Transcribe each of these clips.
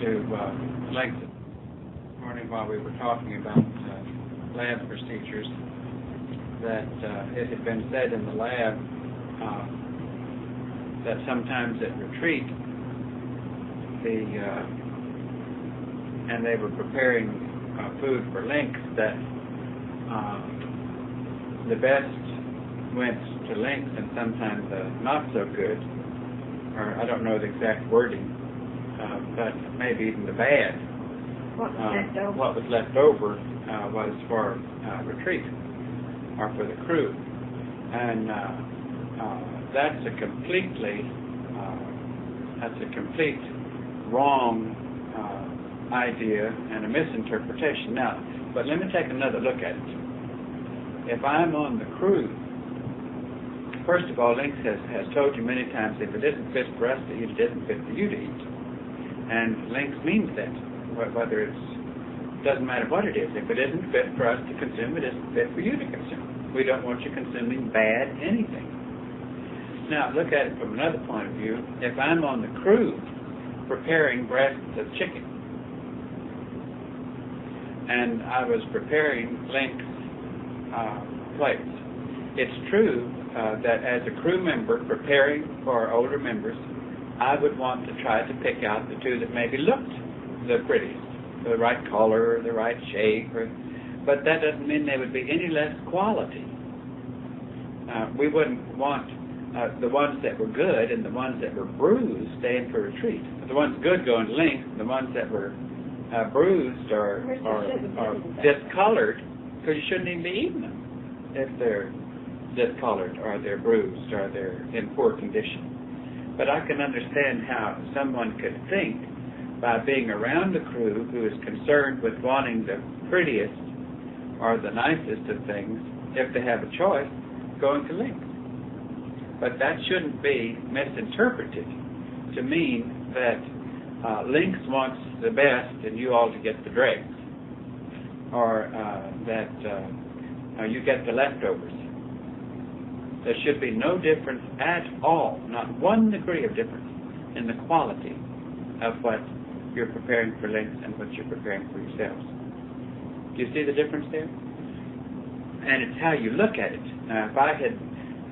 to Link this morning while we were talking about lab procedures that it had been said in the lab that sometimes at retreat and they were preparing food for lynx that the best went to lynx and sometimes not so good, or I don't know the exact wording, but maybe even the bad. What was left over was for retreat or for the crew, and that's a complete wrong idea and a misinterpretation. Now, but let me take another look at it. If I'm on the crew, first of all, Lynx has told you many times, if it isn't fit for us to eat, it isn't fit for you to eat. And Lynx means that, whether doesn't matter what it is. If it isn't fit for us to consume, it isn't fit for you to consume. We don't want you consuming bad anything. Now, look at it from another point of view. If I'm on the crew preparing breasts of chicken, and I was preparing Lynx plates, it's true that as a crew member preparing for older members, I would want to try to pick out the two that maybe looked the prettiest, the right color, the right shape, but that doesn't mean they would be any less quality. We wouldn't want the ones that were good and the ones that were bruised staying for retreat. The ones good going to Lynx, the ones that were bruised or discolored, because you shouldn't even be eating them if they're discolored or they're bruised or they're in poor condition. But I can understand how someone could think, by being around the crew who is concerned with wanting the prettiest or the nicest of things, if they have a choice, going to Lynx. But that shouldn't be misinterpreted to mean that Lynx wants the best and you all to get the dregs, or that you get the leftovers. There should be no difference at all, not one degree of difference in the quality of what you're preparing for Lynx and what you're preparing for yourselves. Do you see the difference there? And it's how you look at it. Now, if I had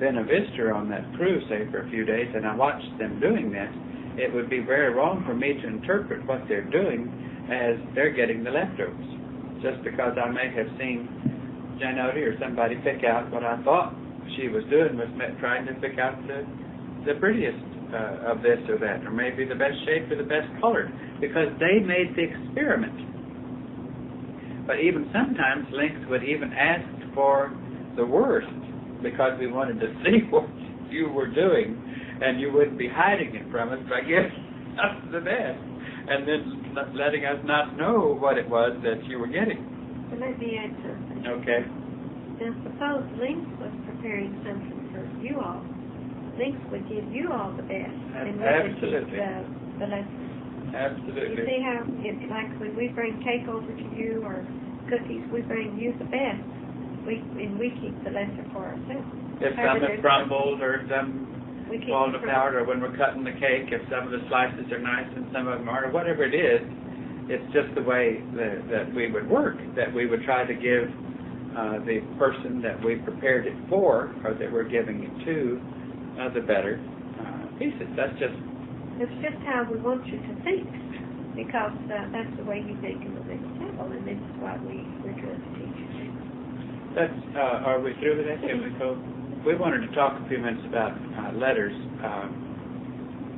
been a visitor on that cruise, say, for a few days, and I watched them doing that, it would be very wrong for me to interpret what they're doing as they're getting the leftovers. Just because I may have seen Janody or somebody pick out what I thought she was doing was trying to pick out the prettiest of this or that, or maybe the best shape or the best color, because they made the experiment. But even sometimes Lynx would even ask for the worst, because we wanted to see what you were doing, and you wouldn't be hiding it from us by giving us the best, and then letting us not know what it was that you were getting. Well, let me add something. Okay. Now, suppose Lynx was preparing something for you all. Lynx would give you all the best, and we would keep the lesson. Absolutely. You see how it's like when we bring cake over to you or cookies, we bring you the best. We keep the lesser for ourselves. If some have crumbled or some fallen apart, or when we're cutting the cake, if some of the slices are nice and some of them aren't, or whatever it is, it's just the way that we would work, that we would try to give the person that we prepared it for, or that we're giving it to, the better pieces. It's just how we want you to think, because that's the way you think in the big table, and this is why we're trying to teach you. Are we through with that? We wanted to talk a few minutes about letters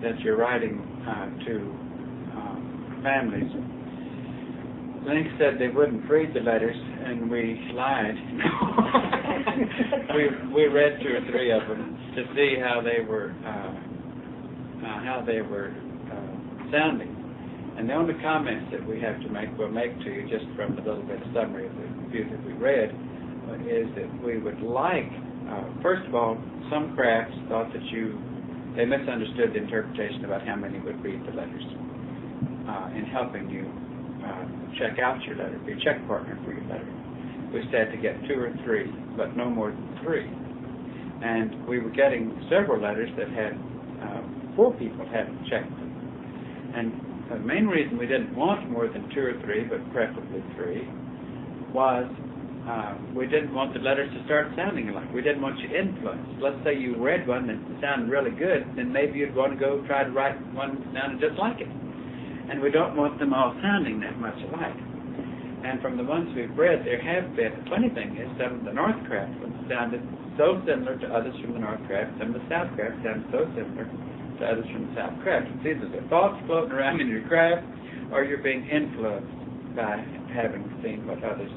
that you're writing to families. Lynx said they wouldn't read the letters, and we lied. we read 2 or 3 of them to see how they were sounding. And the only comments that we have to make, we'll make to you just from the little bit of summary of the few that we read, is that we would like, first of all, some crafts thought that they misunderstood the interpretation about how many would read the letters in helping you check out your letter, be a check partner for your letter. We said to get 2 or 3, but no more than 3. And we were getting several letters that had 4 people hadn't checked them. And the main reason we didn't want more than 2 or 3, but preferably 3, was we didn't want the letters to start sounding alike. We didn't want you influenced. Let's say you read one that sounded really good, then maybe you'd want to go try to write one that sounded just like it. And we don't want them all sounding that much alike. And from the ones we've read, there have been, the funny thing is, some of the Northcraft ones sounded so similar to others from the Northcraft, some of the Southcraft sounded so similar to others from the Southcraft. It's either the thoughts floating around in your craft, or you're being influenced by having seen what others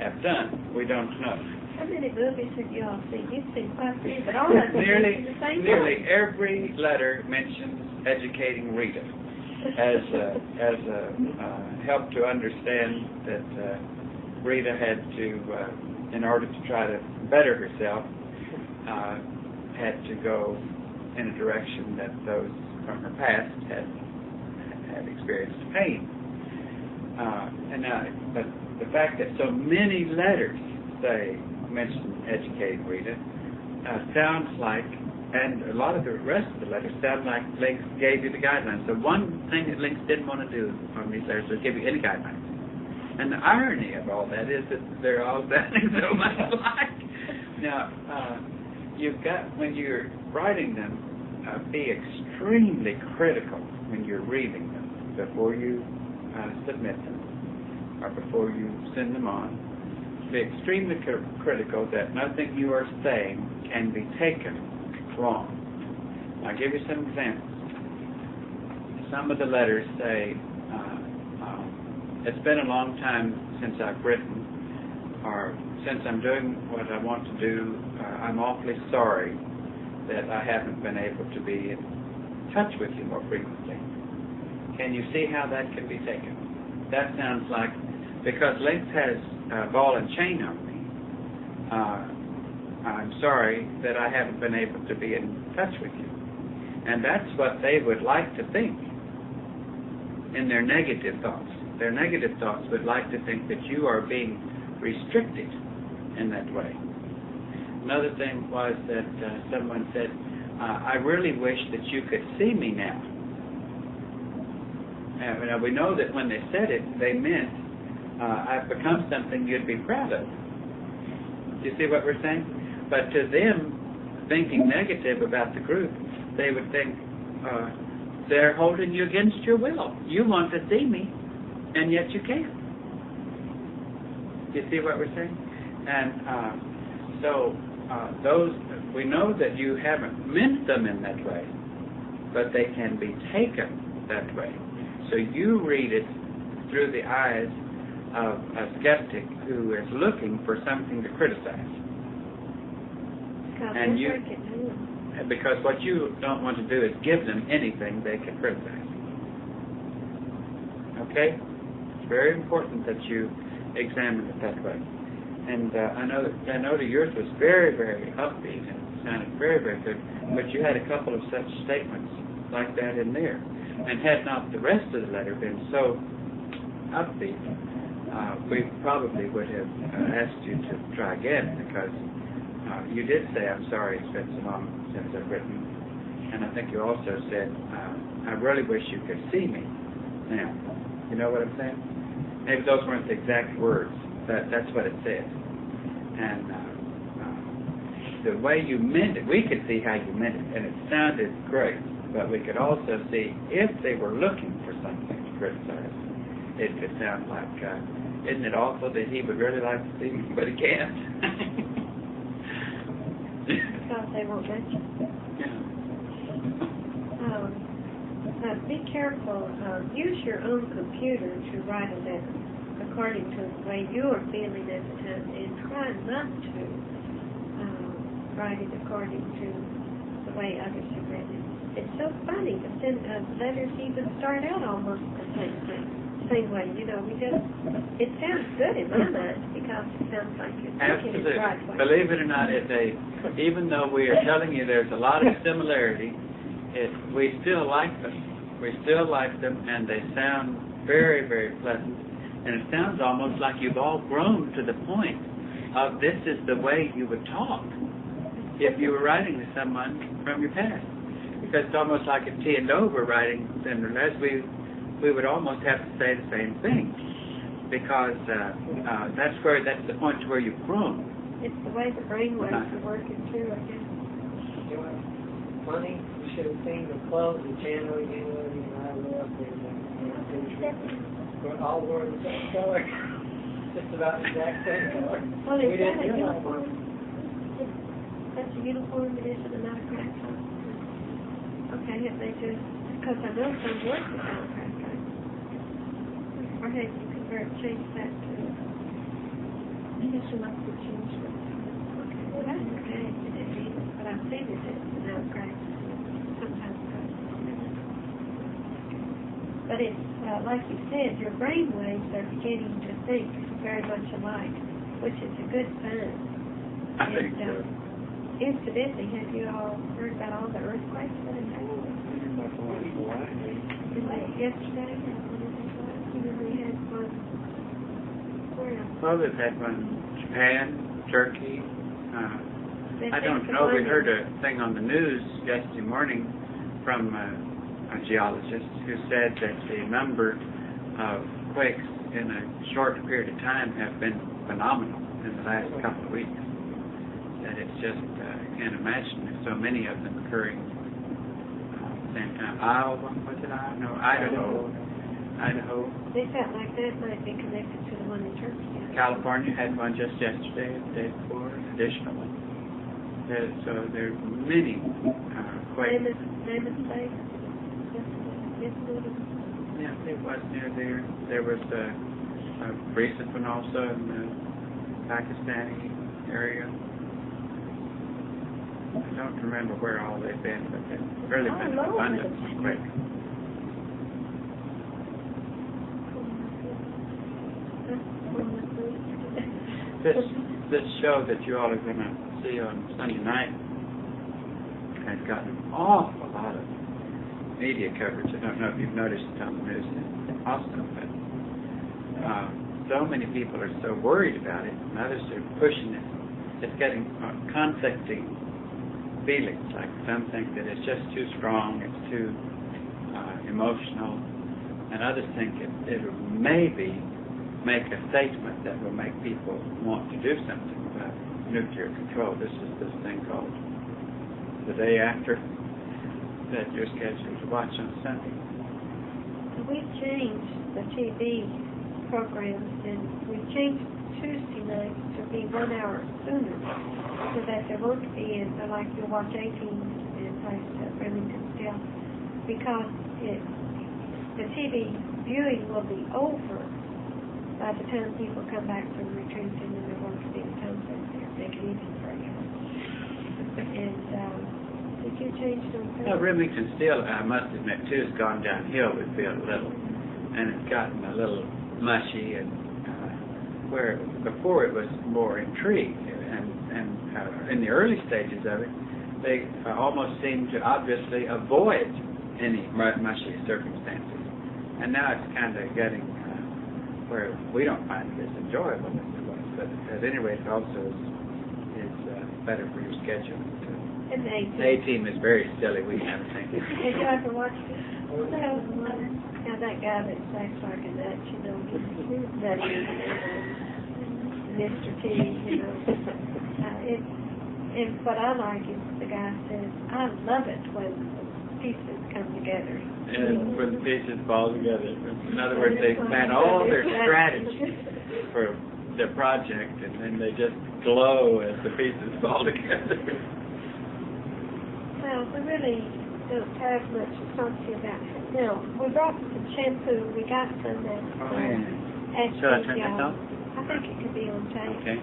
have done. We don't know. How many movies have you all seen? You've seen quite a few, but all of them nearly, the same nearly every letter mentions educating Rita as a help to understand that Rita had to, in order to try to better herself, had to go in a direction that those from her past had experienced pain. But the fact that so many letters mention educating Rita sounds like, and a lot of the rest of the letters sound like Links gave you the guidelines. The one thing that Links didn't want to do on these letters was give you any guidelines. And the irony of all that is that they're all sounding so much alike. Now, you've got, when you're writing them, be extremely critical when you're reading them before you submit them or before you send them on. Be extremely critical that nothing you are saying can be taken wrong. I'll give you some examples. Some of the letters say, it's been a long time since I've written, or since I'm doing what I want to do, I'm awfully sorry that I haven't been able to be in touch with you more frequently. Can you see how that can be taken? That sounds like, because Links has a ball and chain on me, I'm sorry that I haven't been able to be in touch with you. And that's what they would like to think in their negative thoughts. Their negative thoughts would like to think that you are being restricted in that way. Another thing was that someone said, I really wish that you could see me now. Now we know that when they said it, they meant, I've become something you'd be proud of. Do you see what we're saying? But to them, thinking negative about the group, they would think, they're holding you against your will. You want to see me, and yet you can't. Do you see what we're saying? And those, we know that you haven't meant them in that way, but they can be taken that way. So you read it through the eyes of a skeptic who is looking for something to criticize. And you, because what you don't want to do is give them anything they can criticize. Okay? It's very important that you examine it that way. And I know that yours was very, very upbeat and sounded very, very good, but you had a couple of such statements like that in there. And had not the rest of the letter been so upbeat, we probably would have asked you to try again, because you did say, I'm sorry it's been so long since I've written. And I think you also said, I really wish you could see me now. You know what I'm saying? Maybe those weren't the exact words, but that's what it said. And the way you meant it, we could see how you meant it, and it sounded great. But we could also see if they were looking for something to criticize, it could sound like, isn't it awful that he would really like to see me, but he can't? Because they won't mention. Yeah. Be careful. Use your own computer to write a letter according to the way you are feeling at the time, and try not to write it according to the way others have read it. It's so funny to send letters even start out almost the same way. You know, it sounds good in my mind because it sounds like you're thinking it the right way. Believe it or not, even though we are telling you there's a lot of similarity, we still like them. We still like them, and they sound very, very pleasant. And it sounds almost like you've all grown to the point of this is the way you would talk if you were writing to someone from your past. Because it's almost like a T and O we're writing, and as we we would almost have to say the same thing, because that's the point to where you've grown. It's the way the brain waves are working too, I guess. You know, funny, you should have seen the clothes the channel, I love but all wore the same color. Just about the exact same color. Well, We is that didn't a realize uniform? That's a uniform, it isn't an autocrat coat? Okay, if they just, because I know some work with autocrat coats. Or have you change that to, I guess you like to change it. Okay, well, that's okay, it didn't mean it, but I've seen it as an autocrat, sometimes coats. But it's, like you said, your brain waves are beginning to think very much alike, which is a good sign. I think so. Incidentally, have you all heard about all the earthquakes that have happened? Yesterday, we had one. Where else? Well, they've had one in Japan, Turkey. I don't know. We heard a thing on the news yesterday morning from a geologist who said that the number of quakes in a short period of time have been phenomenal in the last couple of weeks. That it's just, I can't imagine there's so many of them occurring at the same time. Idaho. They felt like that might be connected to the one in Turkey. California had one just yesterday, the day before, additional one. So there are many quakes. Name of the place? Yeah, it was near there. There was a recent one also in the Pakistani area. I don't remember where all they've been, but they've really been abundant quakes. This show that you all are going to see on Sunday night has gotten an awful lot of media coverage. I don't know if you've noticed it on the news in Austin, but so many people are so worried about it, and others are pushing it. It's getting conflicting feelings. Like some think that it's just too strong, it's too emotional, and others think it maybe make a statement that will make people want to do something about nuclear control. This is this thing called The Day After that you're scheduled to watch on Sunday. We've changed the TV programs, and we've changed Tuesday nights to be 1 hour sooner, so that there won't be, like you'll watch 18 in place of Remington Steele, because the TV viewing will be over by the time people come back from retreat, and then there won't be a time there. They can even pray. And did you change them? Well, Remington Steele, I must admit, too, has gone downhill. We feel a little, and it's gotten a little mushy, and where before it was more intrigue, and in the early stages of it, they almost seemed to obviously avoid any mushy circumstances, and now it's kind of getting where we don't find it as enjoyable as it was, but at any rate, it also is better for your schedule. And the A-Team is very silly. We have to think. Have you ever watched it? Now that guy that acts like a nut, he's nutty, Mr. T, and what I like is the guy says, I love it when pieces come together. And when the pieces fall together. In other words, they plan all their strategies for the project, and then they just glow as the pieces fall together. Well, we really don't have much to talk to you about. Now, we brought some shampoo. We got some that Shall I turn this on? I think it could be on tape. Okay.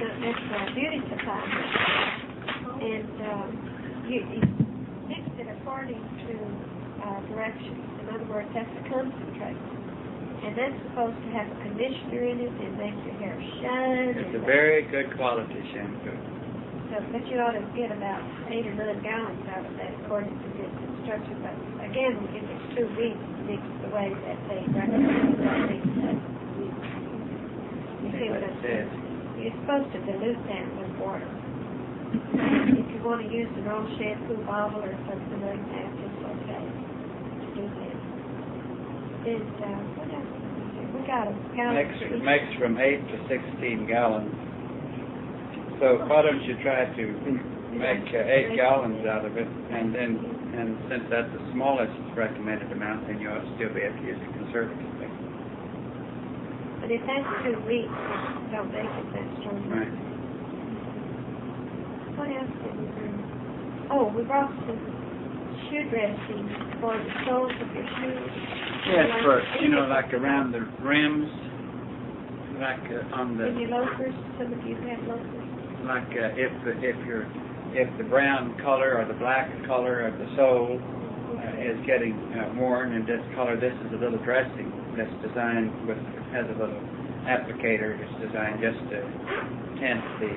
That's beauty supply. And you mix it according to directions. In other words, that's the concentrate. And that's supposed to have a conditioner in it and make your hair shine. It's a very good quality shampoo. So, but you ought to get about 8 or 9 gallons out of that according to this instruction. But again, if it's too weak, mix the way that they recommend. You see what I'm saying? You're supposed to dilute that with water. If you want to use an old shampoo bottle or something like that, it's okay to do that. is, what else did we do? We got a gallon. Makes from 8 to 16 gallons. So why don't you try to make 8 gallons out of it, and since that's the smallest recommended amount, then you ought to still be able to use it conservatively. But if that's too weak, don't make it that strong. Right. What else did we bring? Oh, we brought some shoe dressing for the soles of your shoes. Yes, for, like around the rims, like on the... And your loafers, some of you have loafers. Like if the brown color or the black color of the sole is getting worn and discolored, this is a little dressing that's designed has a little applicator that's designed just to tint the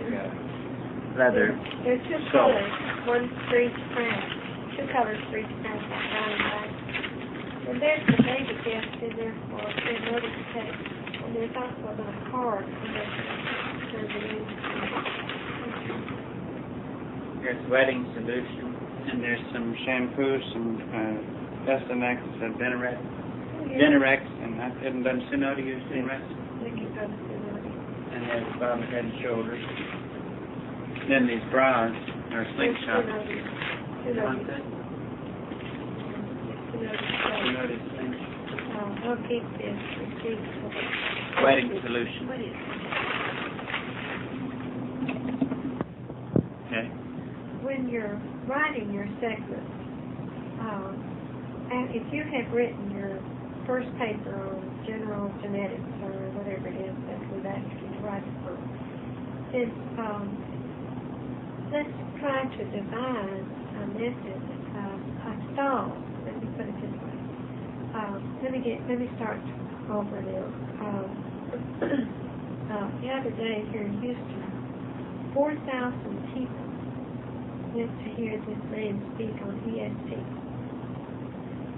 leather. There's two sole. colors, one for each brand. Two colors for each brand, brown and black. And there's the baby gift in there for your notice to take. And there's also a little card in there for the There's wedding solution, and there's some shampoo, some Estenex and Venerex, and I haven't done Synodi use Venerex. And there's Bob Head and Shoulders. Then these bras are slingshot. Synodi slingshot. I'll keep this receipt. Wedding solution. What is it? Okay. When you're writing your segment, and if you have written your first paper on general genetics or whatever it is that we've asked you to write it on, then let's try to devise a method of a stall. Let me put it this way. Let me start over now. The other day here in Houston, 4,000 people went to hear this man speak on EST.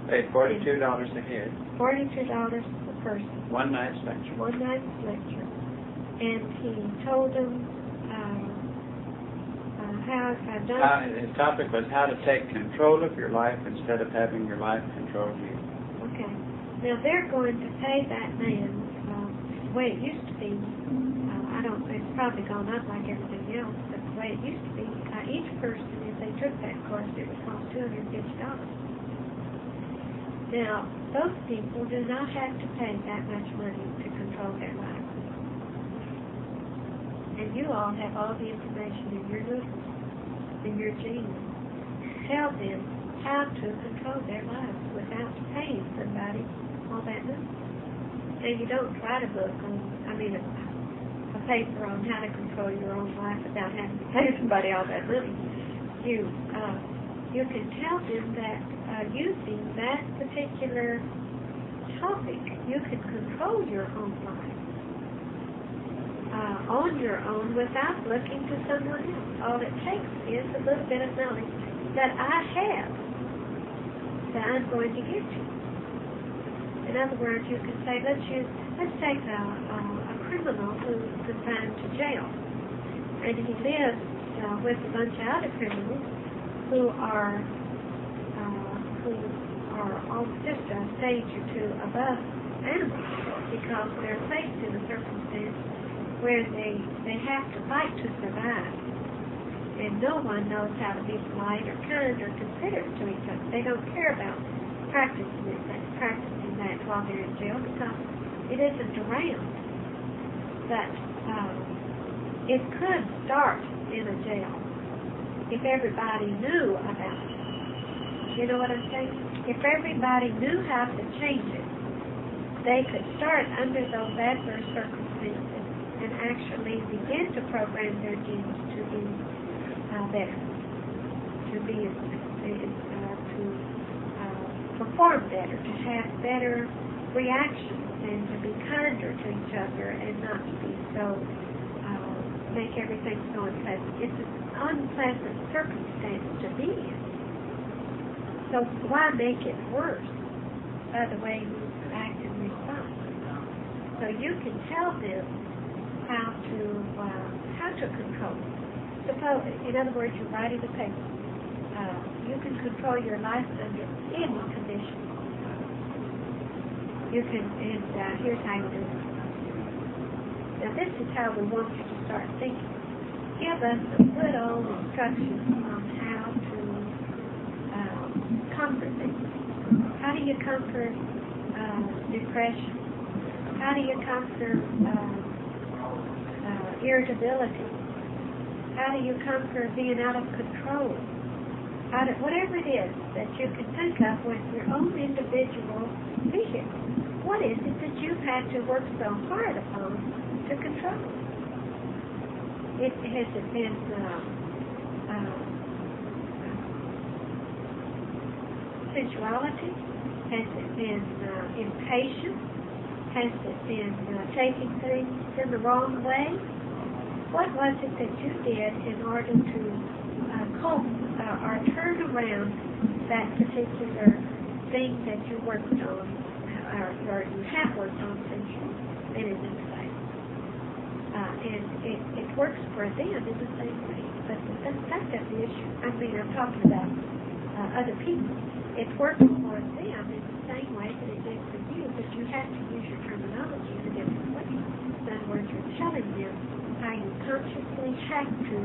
Paid $42 a head. $42 per person. One night's lecture. One night's lecture. And he told them how I've done... His topic was how to take control of your life instead of having your life control you. Okay. Now they're going to pay that man the way it used to be. It's probably gone up like everything else, but the way it used to be, each person, if they took that course, it would cost $250. Now, those people do not have to pay that much money to control their lives. And you all have all the information in your notes, in your genes. Tell them how to control their lives without paying somebody all that money. And you don't write a book on, a paper on how to control your own life without having to pay somebody all that money. You can tell them that using that particular topic, you can control your own life on your own without looking to someone else. All it takes is a little bit of knowledge that I have that I'm going to give you. In other words, you can say, let's take a criminal who's confined to jail, and he lives with a bunch of other criminals who are just a stage or two above animals, because they're placed in a circumstance where they have to fight to survive, and no one knows how to be polite or kind or considerate to each other. They don't care about practicing that while they're in jail, because it isn't around. But it could start in a jail if everybody knew about it. You know what I'm saying? If everybody knew how to change it, they could start under those adverse circumstances and actually begin to program their genes to be better, to perform better, to have better reactions, and to be kinder to each other, and not to be so make everything so unpleasant. It's an unpleasant circumstance to be in. So why make it worse by the way you act and respond? So you can tell them how to control it. Suppose, in other words, you're writing a paper. You can control your life under any condition. You can, and here's how you do it. Now this is how we want you to start thinking. Give us some good old instructions on how to conquer things. How do you conquer depression? How do you conquer irritability? How do you conquer being out of control? Whatever it is that you can think of with your own individual vehicle. What is it that you've had to work so hard upon to control? Has it been sensuality? Has it been impatience? Has it been taking things in the wrong way? What was it that you did in order to cope or turn around that particular thing that you worked on, or you have worked on since you've been in this place? And it works for them in the same way. But the fact of the issue, I'm talking about other people. It works for them in the same way that it did for you, but you have to use your terminology in a different way. In other words, you're telling them how you consciously have to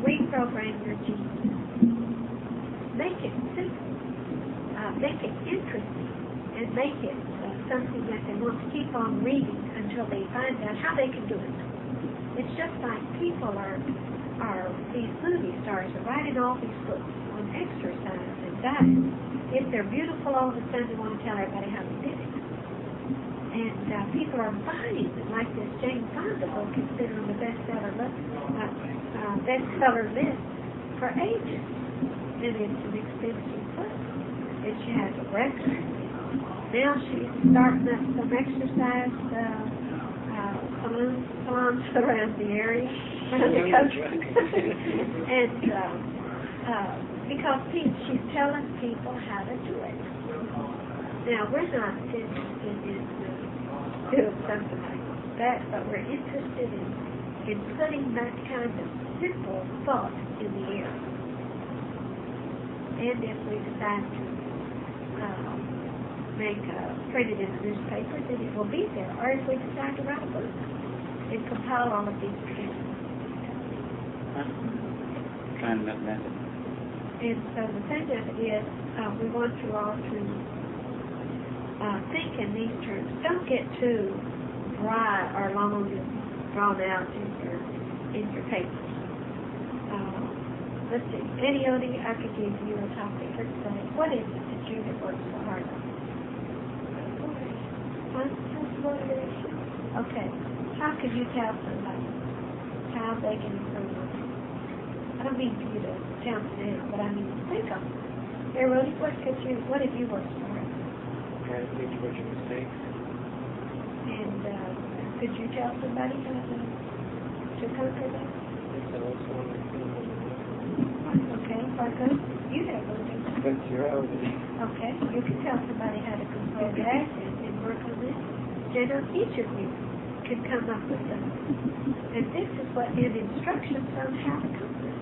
reprogram your genes. Make it simple, make it interesting, and make it something that they want to keep on reading until they find out how they can do it. It's just like people are these movie stars are writing all these books on exercise and diet. If they're beautiful all of a sudden, they want to tell everybody how they did it. And people are buying it, like this Jane Fonda book is sitting on the bestseller list for ages. And it's an expensive book. And she has a record. Now she's starting up some exercise salons around the area, around the country. And because she's telling people how to do it. Now, we're not interested in doing something like that, but we're interested in putting that kind of simple thought in the air. And if we decide to print it in the newspaper, then it will be there. Or if we decide to write a book and compile all of these together. Trying that method. And so the thing of it is, we want you all to think in these terms. Don't get too dry or long and drawn out in your papers. Let's see. Any I could give you a topic. Let's say, what is it that you have worked so hard on? Motivation. Okay. How can you tell somebody how they can improve on it? I don't mean for you to tell them now, but I mean think of it. Hey, Rody, what have you worked for? Try to teach what your mistakes. And could you tell somebody how to conquer that? Okay, quite good. You have one. But you're out. Okay, you can tell somebody how to conquer that and work on this. You know, each of you can come up with something. And this is what is instructions on how to conquer it.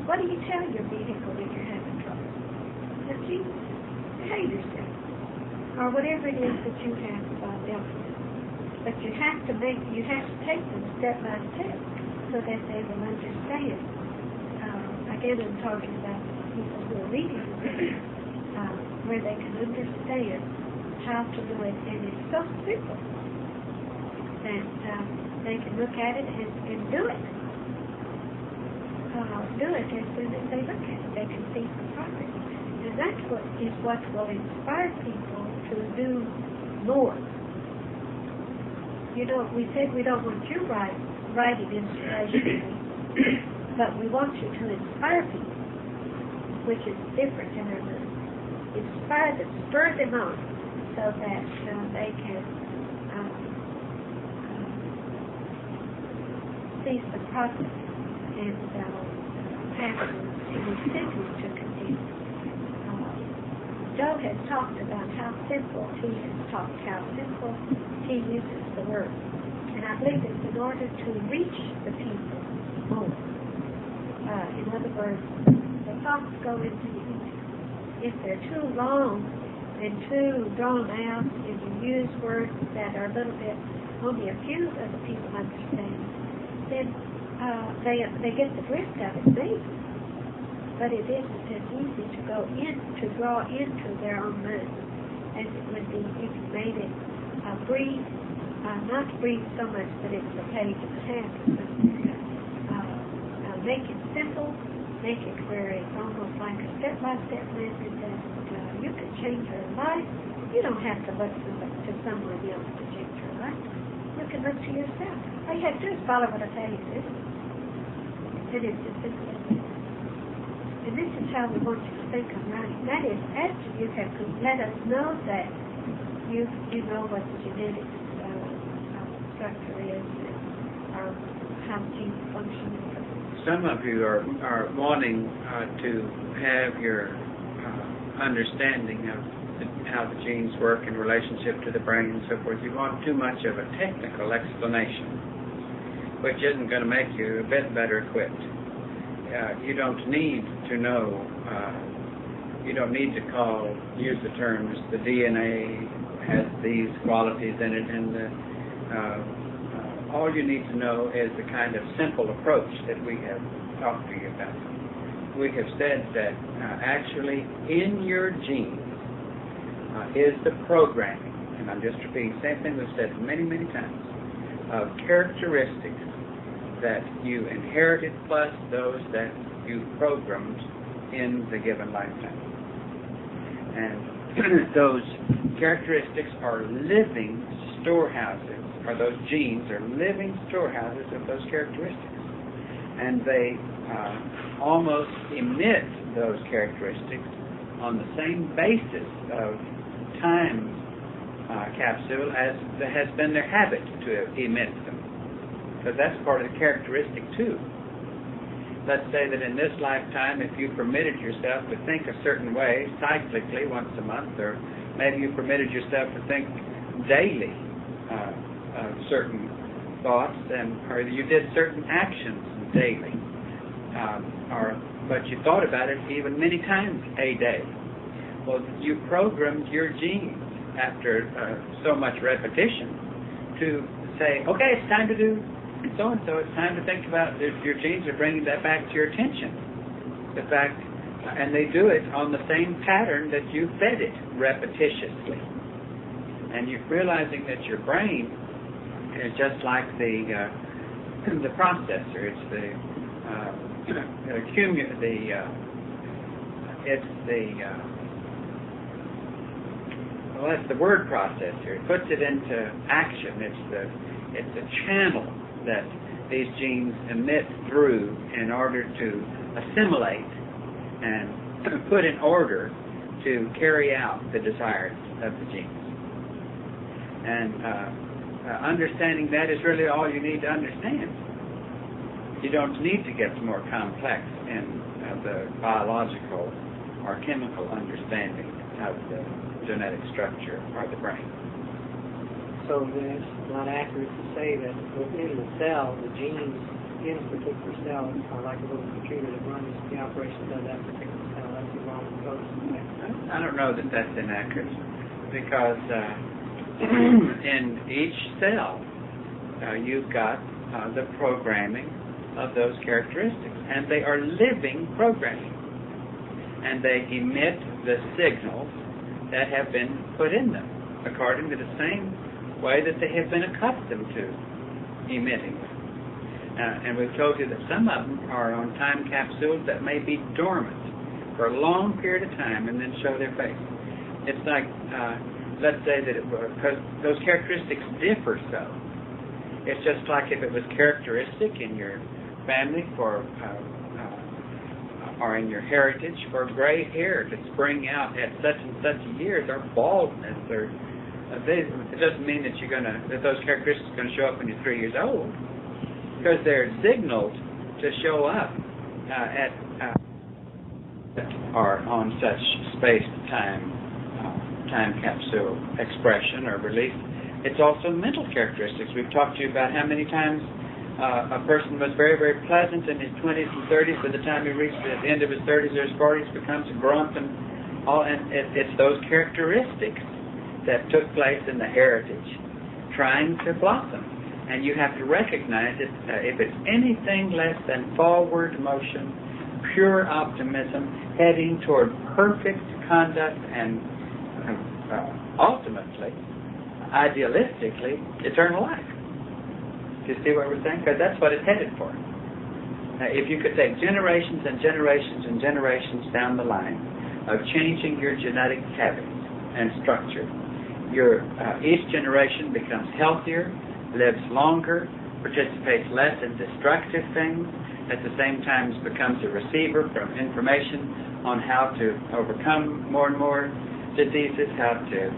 What do you tell your vehicle when you're having trouble? That you behave yourself. Or whatever it is that you have about them. But you have to take them step by step so that they will understand. Again, I'm talking about people who are reading where they can understand how to do it. And it's so simple that they can look at it and do it. Do it as soon as they look at it. They can see some progress. And that's what will inspire people to do more. You know, we said we don't want you writing inspiration, but we want you to inspire people, which is different in our mind. Inspire them, spur them on, so that they can see some progress and have an incentive to continue. Joe has talked about how simple he uses the word. And I believe it's in order to reach the people more. In other words, the thoughts go into the email. If they're too long, and too drawn out, and you use words that are a little bit only a few of the people understand, then they get the drift of it, maybe. But it isn't as easy to draw into their own mind as it would be if you made it breathe, not breathe so much that it's a page and a half, but make it simple, make it where it's almost like a step-by-step method that you can change your life. You don't have to look to someone else to change your life. You can look to yourself. All you have to do is follow what I tell you to do. And it's as simple as that. And this is how we want you to think of writing. That is, after you have let us know that you know what the genetic structure is, or how genes function. Some of you are wanting to have your understanding of how the genes work in relationship to the brain and so forth. You want too much of a technical explanation, which isn't going to make you a bit better equipped. You don't need to know, you don't need to use the terms, the DNA has these qualities in it, and all you need to know is the kind of simple approach that we have talked to you about. We have said that actually in your genes is the programming, and I'm just repeating the same thing we've said many, many times, of characteristics that you inherited plus those that you programmed in the given lifetime. And those characteristics are living storehouses, or those genes are living storehouses of those characteristics. And they almost emit those characteristics on the same basis of time capsule as has been their habit to emit them. Because that's part of the characteristic too. Let's say that in this lifetime, if you permitted yourself to think a certain way, cyclically, once a month, or maybe you permitted yourself to think daily certain thoughts, or you did certain actions daily, but you thought about it even many times a day. Well, you programmed your genes after so much repetition to say, okay, it's time to do so-and-so, it's time to think about it. Your genes are bringing that back to your attention. The fact, and they do it on the same pattern that you fed it repetitiously. And you're realizing that your brain is just like the processor. It's it's the word processor. It puts it into action. It's a channel that these genes emit through in order to assimilate and put in order to carry out the desires of the genes. And understanding that is really all you need to understand. You don't need to get more complex in the biological or chemical understanding of the genetic structure or the brain. So then it's not accurate to say that within the cell, the genes in a particular cell are like a little computer that runs the operations of that particular cell. That's the wrong approach. I don't know that that's inaccurate, because in each cell you've got the programming of those characteristics, and they are living programming, and they emit the signals that have been put in them according to the same way that they have been accustomed to emitting. And we've told you that some of them are on time capsules that may be dormant for a long period of time and then show their face. It's like, let's say that because those characteristics differ so. It's just like if it was characteristic in your family for or in your heritage for gray hair to spring out at such and such years, or baldness, or it doesn't mean that that those characteristics are going to show up when you're 3 years old, because they're signaled to show up or on such space-time time capsule expression or release. It's also mental characteristics. We've talked to you about how many times a person was very, very pleasant in his 20s and 30s. By the time he reached the end of his 30s or his 40s, becomes a grump and And it's those characteristics that took place in the heritage trying to blossom. And you have to recognize it. If it's anything less than forward motion, pure optimism, heading toward perfect conduct and ultimately, idealistically, eternal life. Do you see what we're saying? Because that's what it's headed for. If you could take generations and generations and generations down the line of changing your genetic habits and structure, each generation becomes healthier, lives longer, participates less in destructive things, at the same time becomes a receiver from information on how to overcome more and more diseases, how to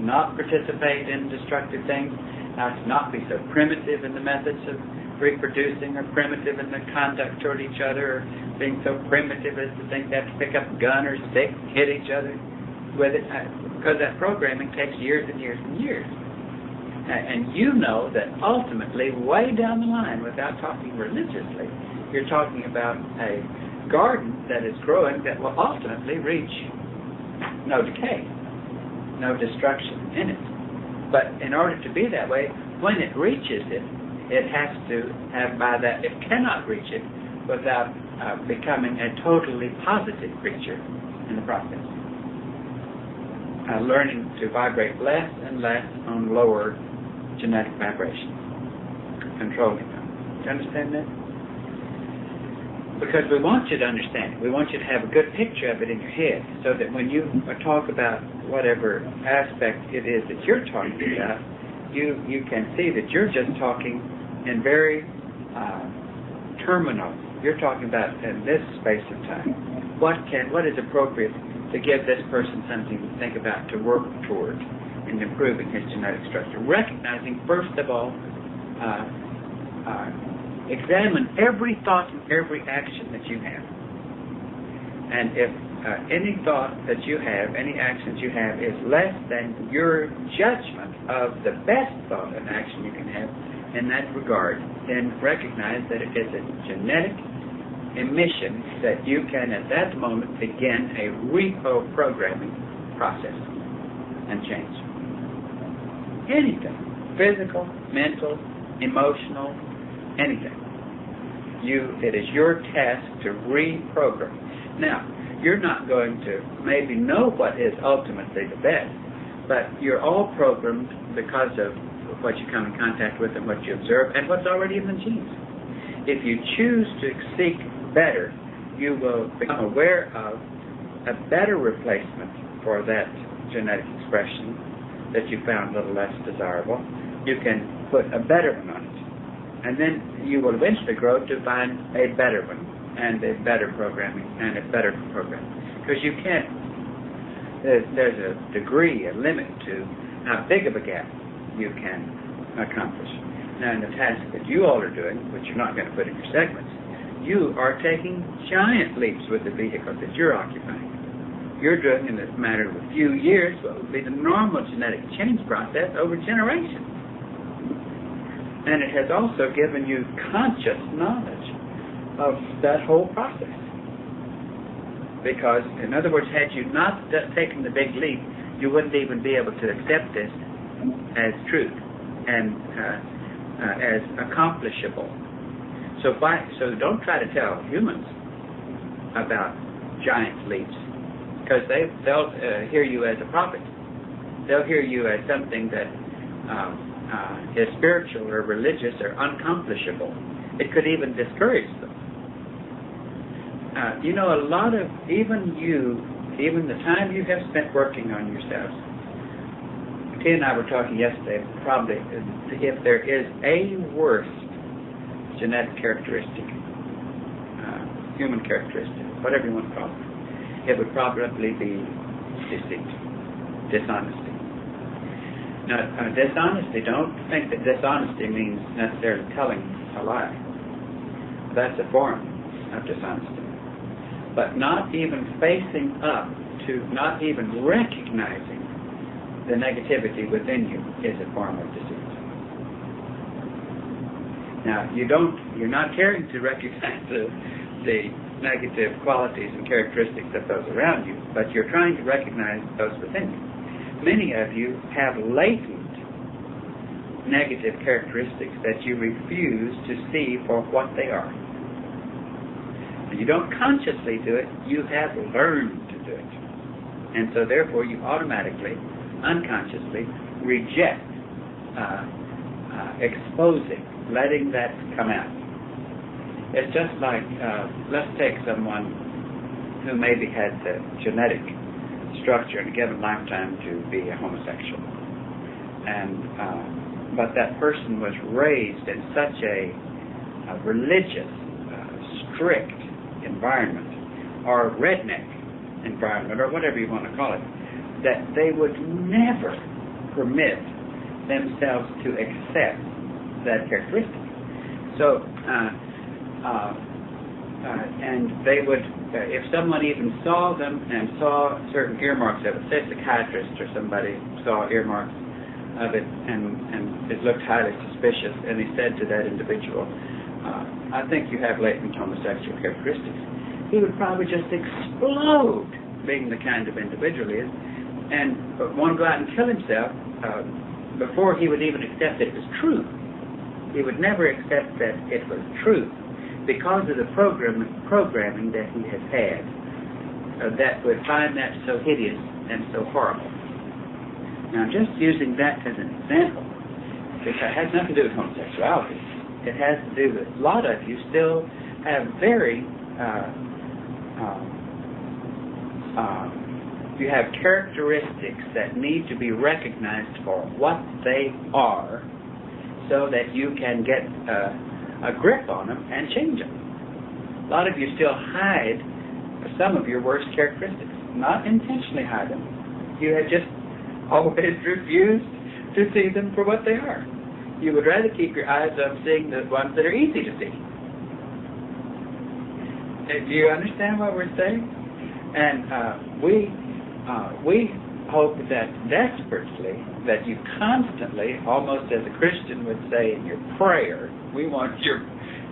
not participate in destructive things, how to not be so primitive in the methods of reproducing or primitive in the conduct toward each other, or being so primitive as to think they have to pick up a gun or stick, hit each other with it, because that programming takes years and years and years. And you know that ultimately, way down the line, without talking religiously, you're talking about a garden that is growing that will ultimately reach no decay, no destruction in it. But in order to be that way, when it reaches it, it has to have by that, it cannot reach it without becoming a totally positive creature in the process. Learning to vibrate less and less on lower genetic vibrations, controlling them. Do you understand that? Because we want you to understand it. We want you to have a good picture of it in your head, so that when you talk about whatever aspect it is that you're talking about, you can see that you're just talking in very terminal. You're talking about in this space of time. What is appropriate to give this person something to think about, to work toward in improving his genetic structure. Recognizing, first of all, examine every thought and every action that you have. And if any thought that you have, any actions you have, is less than your judgment of the best thought and action you can have in that regard, then recognize that it is a genetic emission that you can at that moment begin a reprogramming process and change. Anything, physical, mental, emotional, anything. It is your task to reprogram. Now, you're not going to maybe know what is ultimately the best, but you're all programmed because of what you come in contact with and what you observe and what's already in the genes. If you choose to seek better, you will become aware of a better replacement for that genetic expression that you found a little less desirable. You can put a better one on it. And then you will eventually grow to find a better one, and a better programming, and a better program. Because you can't, there's a degree, a limit to how big of a gap you can accomplish. Now, in the task that you all are doing, which you're not going to put in your segments, you are taking giant leaps with the vehicle that you're occupying. You're doing, in this matter of a few years, what would be the normal genetic change process over generations. And it has also given you conscious knowledge of that whole process. Because, in other words, had you not taken the big leap, you wouldn't even be able to accept this as truth and as accomplishable. So don't try to tell humans about giant leaps, because they'll hear you as a prophet. They'll hear you as something that is spiritual or religious or unaccomplishable. It could even discourage them. A lot of, even the time you have spent working on yourselves. T and I were talking yesterday, probably if there is a worse genetic characteristic, human characteristic, whatever you want to call it, it would probably be deceit, dishonesty. Now, dishonesty, don't think that dishonesty means necessarily telling a lie. That's a form of dishonesty. But not even facing up to, not even recognizing the negativity within you is a form of deceit. Now, you're not caring to recognize the negative qualities and characteristics of those around you, but you're trying to recognize those within you. Many of you have latent negative characteristics that you refuse to see for what they are. And you don't consciously do it, you have learned to do it. And so therefore you automatically, unconsciously reject exposing, letting that come out. It's just like, let's take someone who maybe had the genetic structure in a given lifetime to be a homosexual. But that person was raised in such a religious, strict environment, or redneck environment, or whatever you want to call it, that they would never permit themselves to accept that characteristic. So, and they would, if someone even saw them and saw certain earmarks of it, say a psychiatrist or somebody saw earmarks of it and it looked highly suspicious, and he said to that individual, I think you have latent homosexual characteristics, he would probably just explode, being the kind of individual he is, and want to go out and kill himself before he would even accept it as true. He would never accept that it was true because of the programming that he has had that would find that so hideous and so horrible. Now, just using that as an example, because it has nothing to do with homosexuality. It has to do with a lot of you still have very you have characteristics that need to be recognized for what they are, so that you can get a grip on them and change them. A lot of you still hide some of your worst characteristics, not intentionally hide them. You have just always refused to see them for what they are. You would rather keep your eyes on seeing the ones that are easy to see. Do you understand what we're saying? And we hope that desperately, that you constantly, almost as a Christian would say in your prayer, we want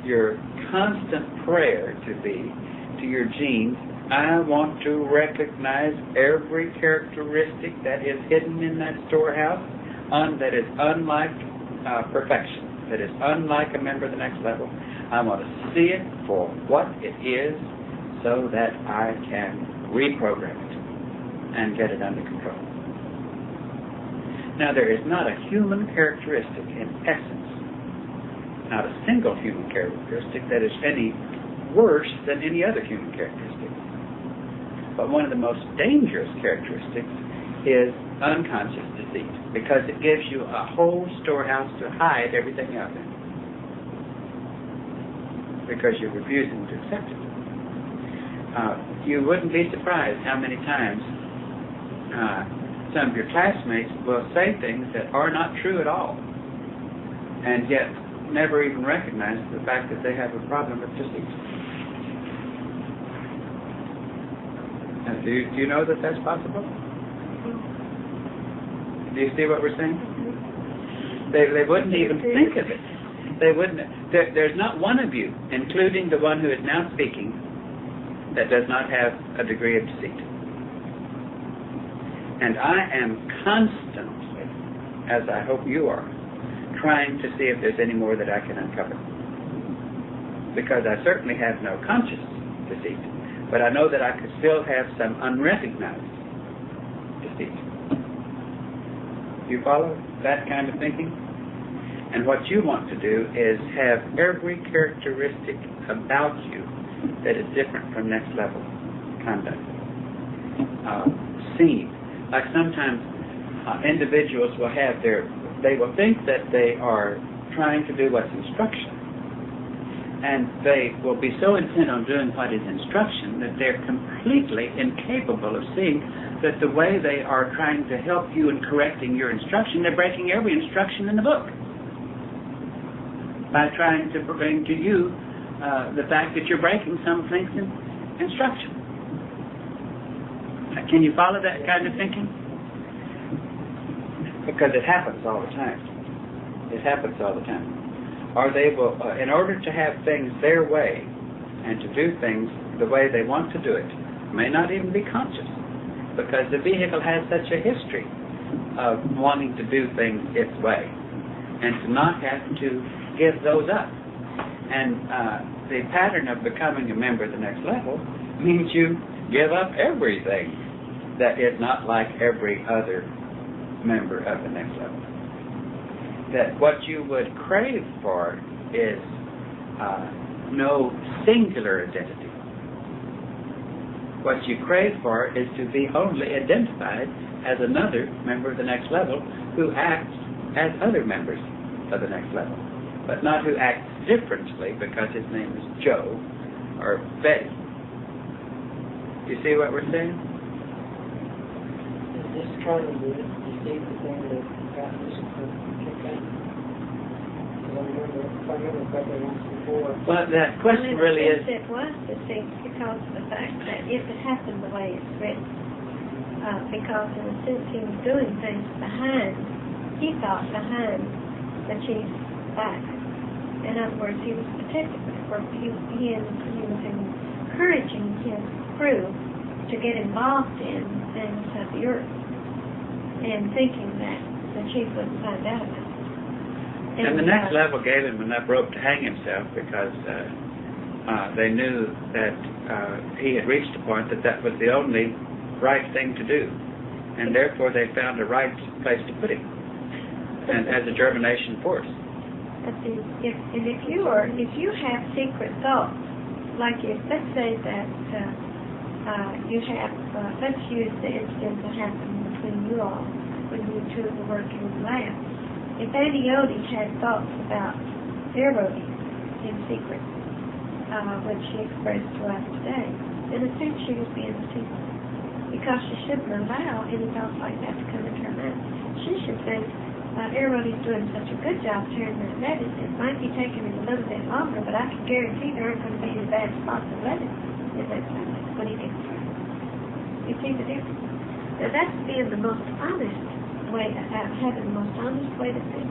your constant prayer to be to your genes, I want to recognize every characteristic that is hidden in that storehouse, that is unlike perfection, that is unlike a member of the next level. I want to see it for what it is, so that I can reprogram it and get it under control. Now, there is not a human characteristic in essence, not a single human characteristic that is any worse than any other human characteristic. But one of the most dangerous characteristics is unconscious deceit, because it gives you a whole storehouse to hide everything else in, because you're refusing to accept it. You wouldn't be surprised how many times some of your classmates will say things that are not true at all, and yet never even recognize the fact that they have a problem with deceit. Do you know that that's possible? Do you see what we're saying? They wouldn't even think of it. They wouldn't. There's not one of you, including the one who is now speaking, that does not have a degree of deceit. And I am constantly, as I hope you are, trying to see if there's any more that I can uncover. Because I certainly have no conscious deceit, but I know that I could still have some unrecognized deceit. You follow that kind of thinking? And what you want to do is have every characteristic about you that is different from next level conduct seen. Like sometimes individuals will have they will think that they are trying to do what's instruction, and they will be so intent on doing what is instruction that they're completely incapable of seeing that the way they are trying to help you in correcting your instruction, they're breaking every instruction in the book by trying to bring to you the fact that you're breaking some things in instruction. Can you follow that kind of thinking? Because it happens all the time. It happens all the time. Or they will, in order to have things their way and to do things the way they want to do it, may not even be conscious, because the vehicle has such a history of wanting to do things its way, and to not have to give those up. And the pattern of becoming a member of the next level means you give up everything that is not like every other member of the next level. That what you would crave for is no singular identity. What you crave for is to be only identified as another member of the next level who acts as other members of the next level, but not who acts differently because his name is Joe or Betty. You see what we're saying? Is this kind of the deep thing that got this kicked out? If I remember correctly once before. Well, that question really is... It was distinct because of the fact that if it happened the way it's written, because in a sense he was doing things behind the chief's back. In other words, he was he was encouraging his crew to get involved in things of the earth and thinking that the chief wouldn't find out about it. And the next level gave him enough rope to hang himself because they knew that he had reached a point that was the only right thing to do. And therefore they found a right place to put him, and as a germination force. But if you have secret thoughts, like let's say that you have, let's use the incident that happened between you all when you two were working in the lab. If Annie Odie had thoughts about Erodi in secret, which she expressed to us today, in a sense she was being secret, because she shouldn't allow any thoughts like that to come into her mind. She should think, Erodi's doing such a good job tearing that lettuce. It might be taking him a little bit longer, but I can guarantee there aren't going to be any bad spots of lettuce in that salad when he gets through. You see the difference? Now that's being the most honest way, having the most honest way to think.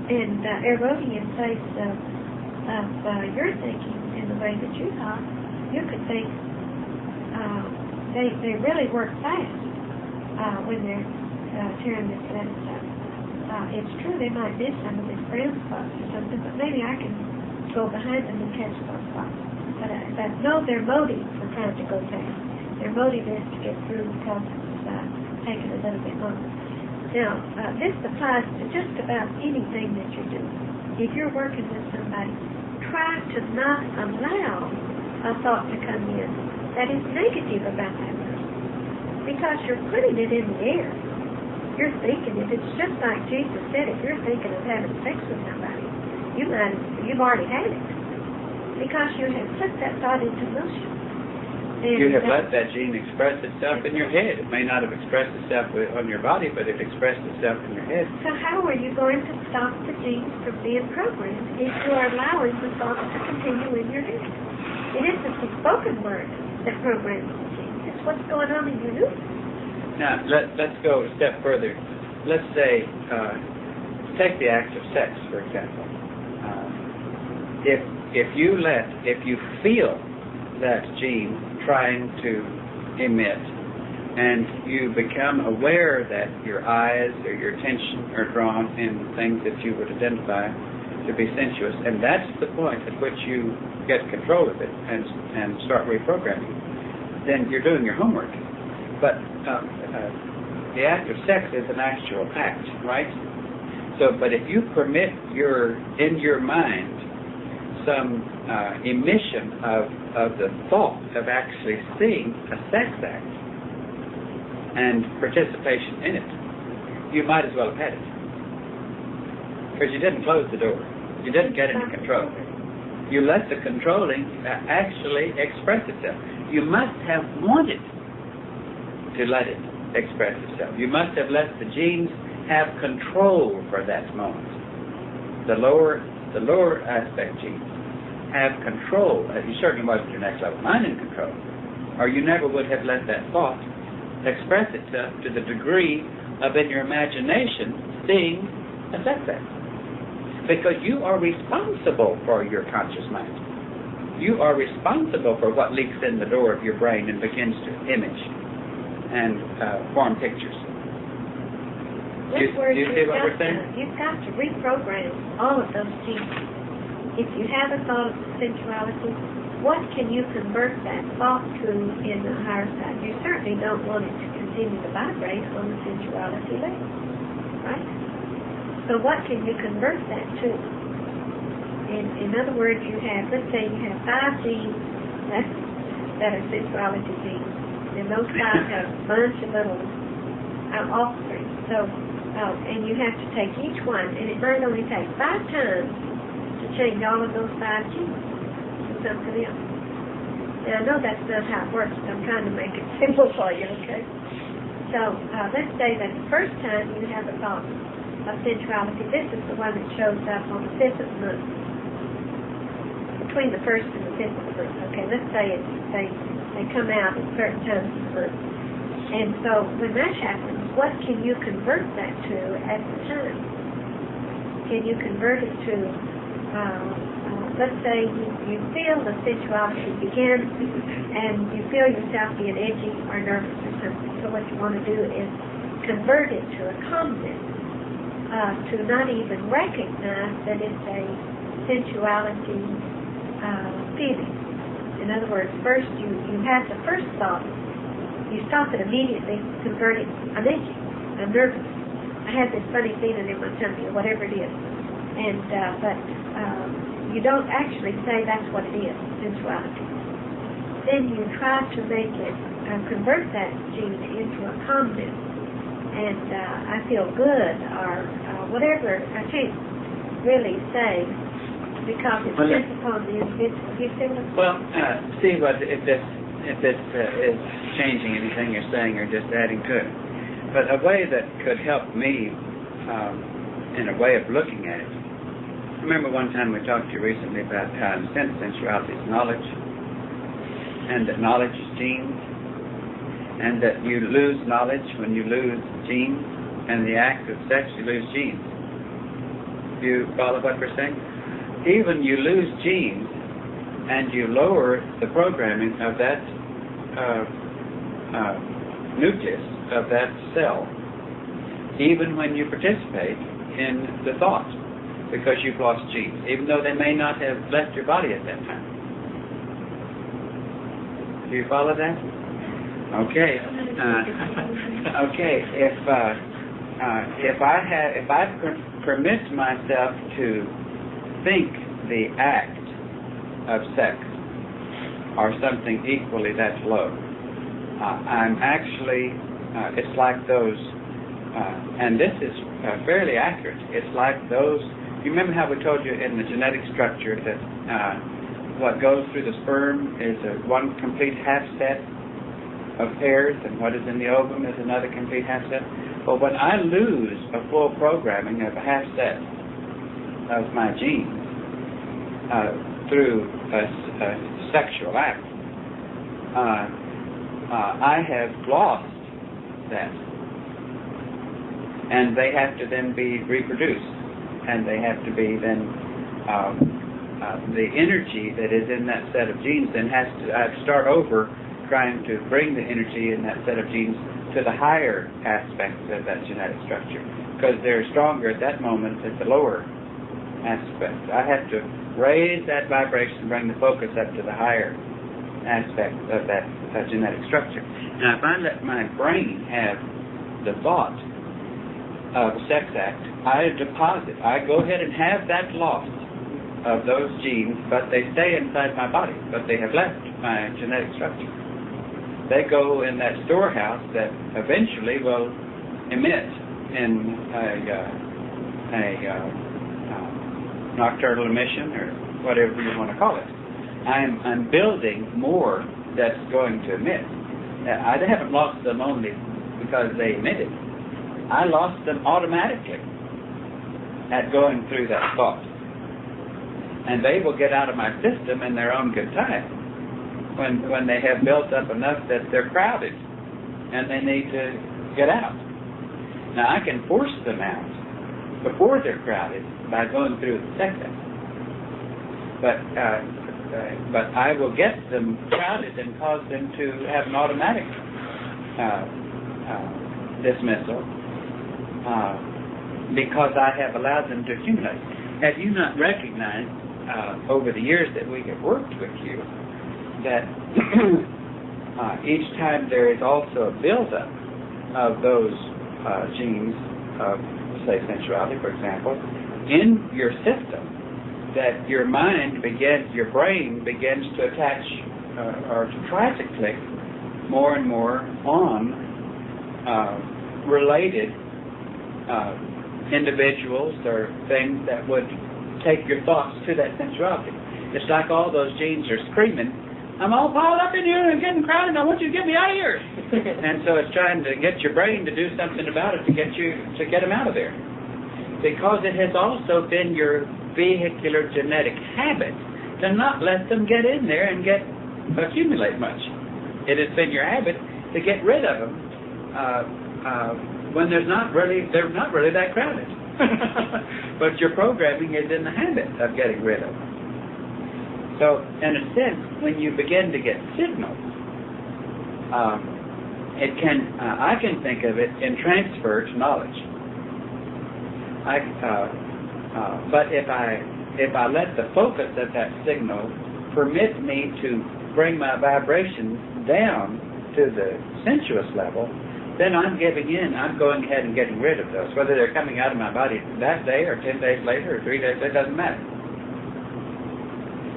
And Erodi, in place of your thinking in the way that you thought, you could think they really work fast when they're tearing this lettuce up. It's true they might miss some of these brown spots or something, but maybe I can go behind them and catch those spots. But no, their motive for trying to go fast. Their motive is to get through because it's taking a little bit longer. Now, this applies to just about anything that you're doing. If you're working with somebody, try to not allow a thought to come in that is negative about that person, because you're putting it in the air. You're thinking it. It's just like Jesus said, if you're thinking of having sex with somebody, you've already had it, because you have put that thought into motion. And you have let that gene express itself in your head. It may not have expressed itself on your body, but it expressed itself in your head. So how are you going to stop the genes from being programmed if you are allowing the thoughts to continue in your head? It isn't the spoken word that programs the genes. It's what's going on in your news. Now, let's go a step further. Let's say, take the act of sex, for example. If you feel that gene trying to emit, and you become aware that your eyes or your attention are drawn in things that you would identify to be sensuous, and that's the point at which you get control of it and start reprogramming, then you're doing your homework. But the act of sex is an actual act, right? So, but if you permit in your mind some emission of the thought of actually seeing a sex act and participation in it, you might as well have had it. Because you didn't close the door. You didn't get into control. You let the controlling actually express itself. You must have wanted to let it express itself. You must have let the genes have control for that moment. The lower aspect genes have control. You certainly wasn't your next level mind in control, or you never would have let that thought express itself to the degree of, in your imagination, seeing a sex act. Because you are responsible for your conscious mind. you are responsible for what leaks in the door of your brain and begins to image and form pictures. Do you see what we're saying? You've got to reprogram all of those genes. If you have a thought of sensuality, what can you convert that thought to in the higher side? You certainly don't want it to continue to vibrate on the sensuality level, right? So what can you convert that to? In other words, you have, let's say you have 5 genes that are sensuality genes, and those 5 have a bunch of little offspring. So, and you have to take each one, and it might only take 5 times to change all of those 5 genes to something else. Now, I know that's not how it works, but I'm trying to make it simple for you, okay? So, let's say that the first time you have a thought of sensuality, this is the one that shows up on the 5th of the month, between the 1st and the 5th of the month. Okay, let's say they come out at certain times of the month. And so, when that happens, what can you convert that to at the time? Can you convert it to, let's say you feel the sensuality begin and you feel yourself being edgy or nervous or something. So what you want to do is convert it to a calmness, to not even recognize that it's a sensuality feeling. In other words, first you have the first thought, you stop it immediately, convert it, I'm edgy, I'm nervous, I have this funny feeling in my tummy, or whatever it is. And, but you don't actually say that's what it is, sensuality. Then you try to make it, convert that gene into a calmness, and I feel good, or whatever. I can't really say, because it depends upon the individual. You see what I'm saying? Well, see what if this is changing anything you're saying or just adding to it. But a way that could help me in a way of looking at it. Remember one time we talked to you recently about how in a sense sensuality is knowledge, and that knowledge is genes, and that you lose knowledge when you lose genes, and the act of sex you lose genes. Do you follow what we're saying? Even you lose genes and you lower the programming of that nucleus of that cell, even when you participate in the thought, because you've lost genes, even though they may not have left your body at that time. Do you follow that? Okay. Okay. If I permit myself to think the act of sex or something equally that low, I'm actually, it's like those, and this is fairly accurate, it's like those, you remember how we told you in the genetic structure that what goes through the sperm is one complete half set of pairs, and what is in the ovum is another complete half set? Well, when I lose a full programming of a half set of my genes through a sexual act, I have lost that. And they have to then be reproduced. And they have to be then, the energy that is in that set of genes then has to start over trying to bring the energy in that set of genes to the higher aspects of that genetic structure. Because they're stronger at that moment at the lower aspect. I have to raise that vibration, bring the focus up to the higher aspect of that genetic structure. Now, if I let my brain have the thought of a sex act, I deposit. I go ahead and have that loss of those genes, but they stay inside my body, but they have left my genetic structure. They go in that storehouse that eventually will emit in a nocturnal emission, or whatever you want to call it. I'm building more that's going to emit. I haven't lost them only because they emitted. I lost them automatically at going through that thought. And they will get out of my system in their own good time when they have built up enough that they're crowded and they need to get out. Now, I can force them out before they're crowded by going through the sex act. But but I will get them crowded and cause them to have an automatic dismissal because I have allowed them to accumulate. Have you not recognized over the years that we have worked with you that each time there is also a buildup of those genes of, say, sensuality, for example, in your system, that your brain begins to attach or to try to click more and more on related individuals or things that would take your thoughts to that sensuality. It's like all those genes are screaming, I'm all piled up in here and getting crowded, I want you to get me out of here. And so it's trying to get your brain to do something about it to get them out of there. Because it has also been your vehicular genetic habit to not let them get in there and accumulate much. It has been your habit to get rid of them when they're not really that crowded. But your programming is in the habit of getting rid of them. So, in a sense, when you begin to get signals, I can think of it in transfer to knowledge. But if I let the focus of that signal permit me to bring my vibrations down to the sensuous level, then I'm giving in. I'm going ahead and getting rid of those. Whether they're coming out of my body that day or 10 days later or 3 days later, it doesn't matter.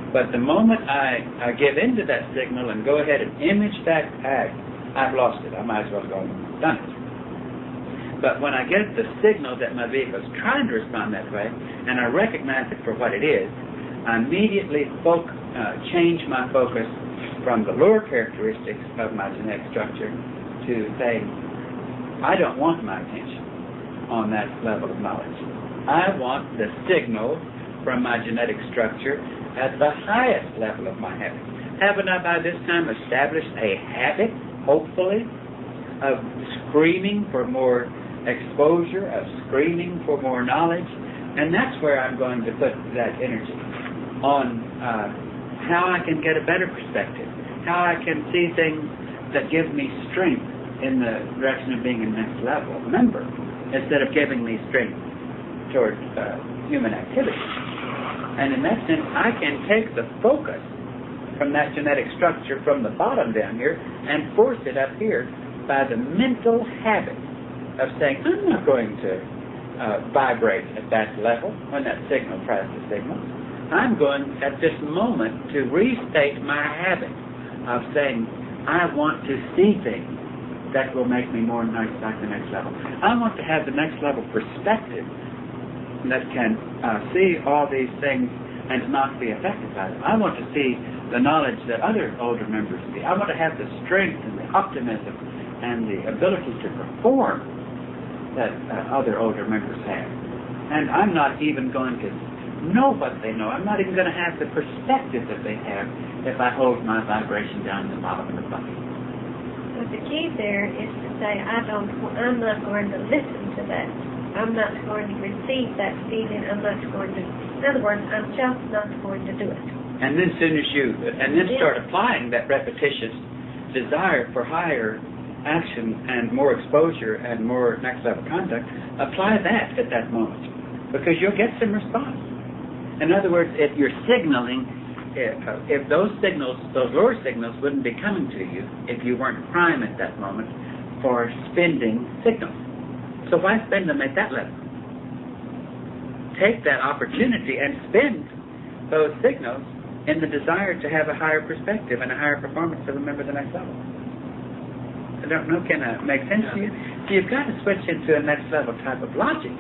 But the moment I give into that signal and go ahead and image that act, I've lost it. I might as well have gone and done it. But when I get the signal that my vehicle is trying to respond that way, and I recognize it for what it is, I immediately change my focus from the lower characteristics of my genetic structure to saying, I don't want my attention on that level of knowledge. I want the signal from my genetic structure at the highest level of my habit. Haven't I by this time established a habit, hopefully, of screaming for more exposure, of screaming for more knowledge? And that's where I'm going to put that energy, on how I can get a better perspective, how I can see things that give me strength in the direction of being in the next level. Remember, instead of giving me strength toward human activity. And in that sense, I can take the focus from that genetic structure from the bottom down here and force it up here by the mental habit of saying, I'm not going to vibrate at that level when that signal tries to signal. I'm going at this moment to restate my habit of saying, I want to see things that will make me more like the next level. I want to have the next level perspective that can see all these things and not be affected by them. I want to see the knowledge that other older members see. I want to have the strength and the optimism and the ability to perform that other older members have. And I'm not even going to know what they know. I'm not even going to have the perspective that they have if I hold my vibration down to the bottom of the bucket. But the key there is to say, I'm not going to listen to that. I'm not going to receive that feeling. I'm not going to, in other words, I'm just not going to do it. And then start applying that repetitious desire for higher action and more exposure and more next level conduct, apply that at that moment, because you'll get some response. In other words, if you're signaling, if those signals, those lower signals wouldn't be coming to you if you weren't prime at that moment for spending signals. So why spend them at that level? Take that opportunity and spend those signals in the desire to have a higher perspective and a higher performance to remember the next level. I don't know, can that make sense to you? So you've got to switch into a next level type of logic,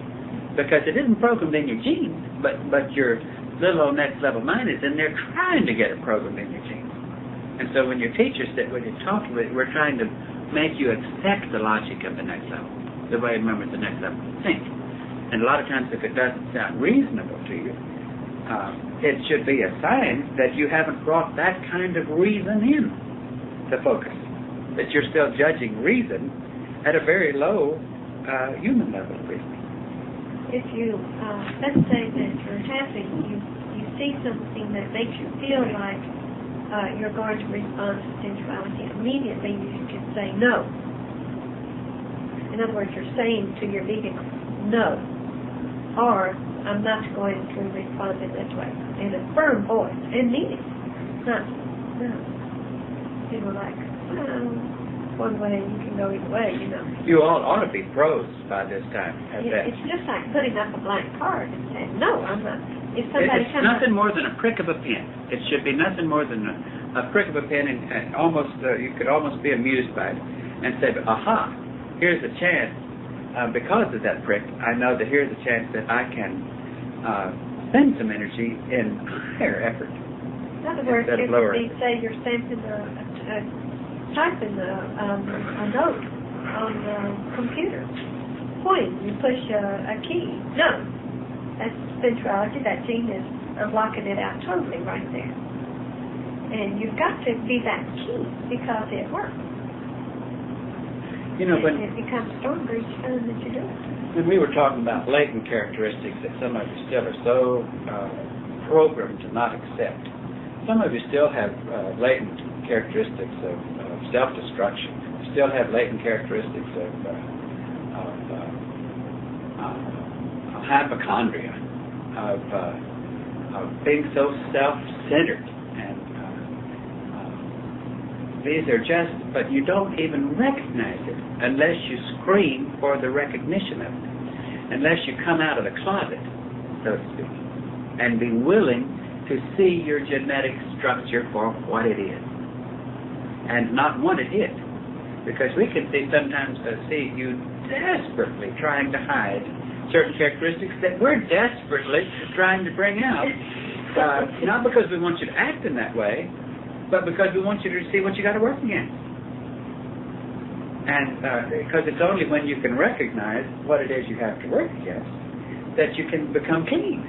because it isn't programmed in your genes, but your little old next level mind is in there trying to get it programmed in your genes. And so when your teachers sit with you, talk with you, we're trying to make you accept the logic of the next level, the way, remember, the next level think. And a lot of times if it doesn't sound reasonable to you, it should be a sign that you haven't brought that kind of reason in to focus, that you're still judging reason at a very low human level of reasoning. If you, let's say that you're having, you see something that makes you feel like you're going to respond to sensuality, immediately you can say no. In other words, you're saying to your being, no, or I'm not going to respond in this way, in a firm voice, and mean it. Not, no. Like, well, one way, you can go either way, You all ought to be pros by this time at that. It's just like putting up a blank card and saying, no, I'm not. If somebody It's comes nothing more than a prick of a pen. It should be nothing more than a prick of a pen, and almost you could almost be amused by it and say, aha, here's a chance. Because of that prick, I know that here's a chance that I can spend some energy in higher effort. In other words, if you say you're typing a note on the computer, point, you push a key. No, that's sensuality. That gene is blocking it out totally right there. And you've got to be that key because it works. When it becomes stronger each time that you do it. When we were talking about latent characteristics that some of you still are so programmed to not accept, some of you still have latent characteristics of self-destruction, still have latent characteristics of hypochondria, of being so self-centered. These are just, but you don't even recognize it unless you scream for the recognition of it, unless you come out of the closet, so to speak, and be willing to see your genetic structure for what it is, and not want it hid. Because we can sometimes see you desperately trying to hide certain characteristics that we're desperately trying to bring out, not because we want you to act in that way, but because we want you to see what you got to work against. And because it's only when you can recognize what it is you have to work against that you can become clean.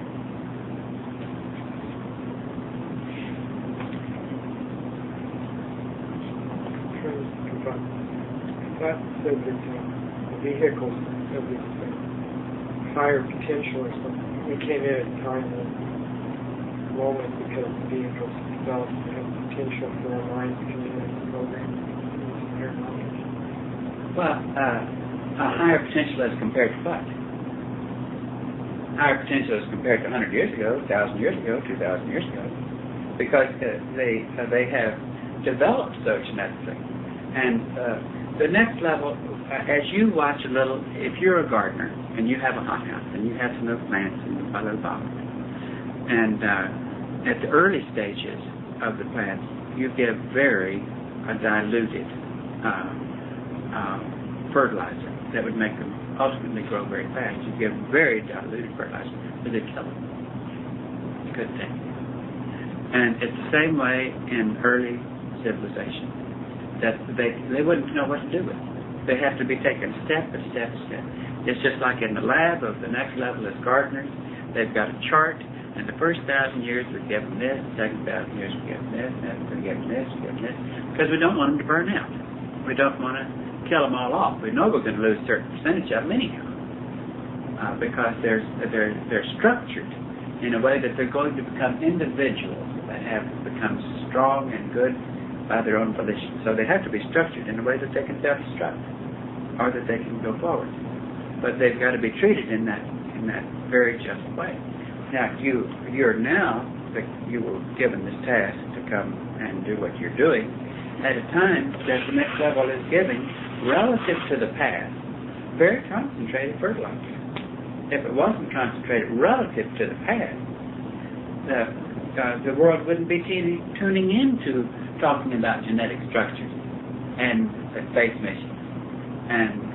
That said that the vehicles of this higher potential or something, we came in at a time when moment because the vehicles developed potential for our minds to communicate the program. Well, a higher potential as compared to what? Higher potential as compared to 100 years ago, 1,000 years ago, 2,000 years ago, because they have developed so genetically. And the next level, as you watch a little, if you're a gardener and you have a hothouse and you have some little plants in a little box, and at the early stages of the plants, you give very diluted fertilizer that would make them ultimately grow very fast. You give very diluted fertilizer, but they kill them. It's a good thing. And it's the same way in early civilization, that they wouldn't know what to do with it. They have to be taken step by step by step. It's just like in the lab of the next level as gardeners. They've got a chart. And the first 1,000 years we give them this, the second 1,000 years we give them this, and we give them this, we give them this, because we don't want them to burn out. We don't want to kill them all off. We know we're going to lose a certain percentage of them anyhow, because they're structured in a way that they're going to become individuals that have become strong and good by their own volition. So they have to be structured in a way that they can self-destruct, or that they can go forward. But they've got to be treated in that very just way. Now, you're now, you were given this task to come and do what you're doing at a time that the next level is giving, relative to the past, very concentrated fertilizer. If it wasn't concentrated relative to the past, the world wouldn't be tuning into talking about genetic structures and space missions and